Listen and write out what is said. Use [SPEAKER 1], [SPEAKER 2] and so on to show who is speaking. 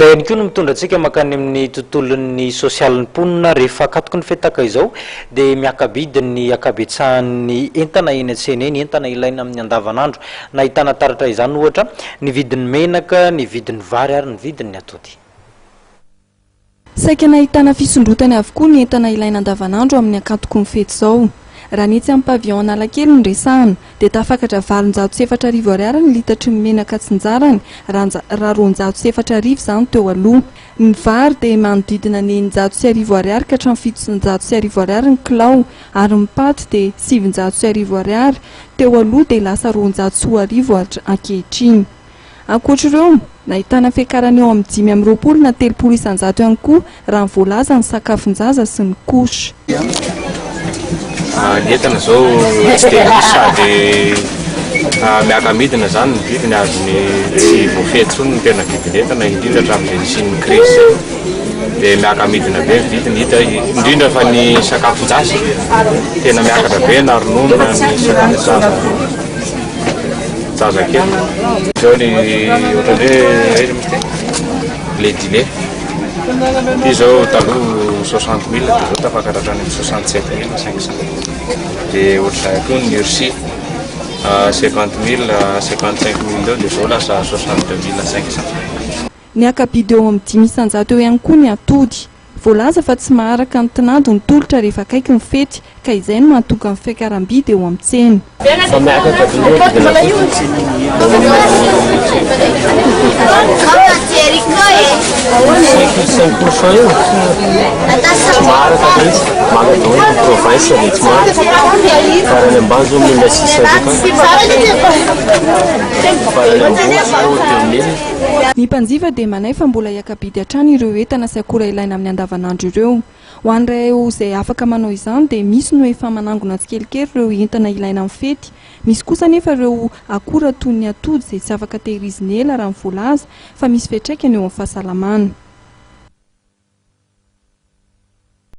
[SPEAKER 1] zay ihany koa no mitondra antsika makany amin'ny tontolon'ny sosialin'ny mponina rehefa akatoky ny fetaka izao dia miakabidiny akabetsahan'ny entana eny an-tsena eny entana ilaina amin'ny andavanandro na ahitana taratra izany ohatra ny vidin'ny menaka ny vidin'ny vary ary ny vidin'ny atody
[SPEAKER 2] saika nahitana fisondrotany avokoa ny entana ilaina andavanandro amin'ny akatoky ny fety izao raha nitsy amin'ny pavillon Analakely no resahana dia tafakatra 407 ariary ny litatry ny menaka tsinjarany raha 207 izany teo aloha ny vary dia manodidina ny 900 ariary ka hatramin'ny 700 ariary ny kilao ary ny paty dia 700 ariary teo aloha dia lasa 200 ankehitriny ankoatr'ireo nahitana fiakarana eo amin'ny 520 na 30 isanjato ihany koa raha ny voalaza ny sakafon-jaza sy ny kosy
[SPEAKER 3] ny entana zao tsy dia sady miaka-midina zany ny vidiny azony tsy voafehy intsony ny tena vidiny entana indrindra hatramin'izay nisian'ny crise dia miaka-midina be ny vidiny hita indrindra fa ny sakafon-jasa tena miakatra be na ronono na ny sakafon-jaza kely zao ny ohatran'ny hoe le dile io zao taloha 60 000 dia zao tafakatra hatrany amin'ny 67 500 dia ohatran'izay koa ny ursi 50 000 55 000 eo dia zao lasa 62 500
[SPEAKER 2] ny akabidy eo amin'ny 5 isanjato eo ihany koa ny atody voalaza fa tsy maharaka ny tinady ny tolotra rehefa akaiky ny fety ka izay no mahatonga amin'ny fiakaram-bidy eo amin'ny tsena ny mpanjifa dia manay fa mbola hiakabidy hatrany ireo entana sy akora ilaina amin'ny andavanandro ireo ho an'ireo izay afaka manao izany dia misy no efa manangona tsikelikely ireo entana ilaina amin'ny fety misy kosa nefa ireo akora toy ny atody izay tsy afaka tehiriziny ela raha ny voalaza fa misy fiantraikany eo amin'ny fahasalamana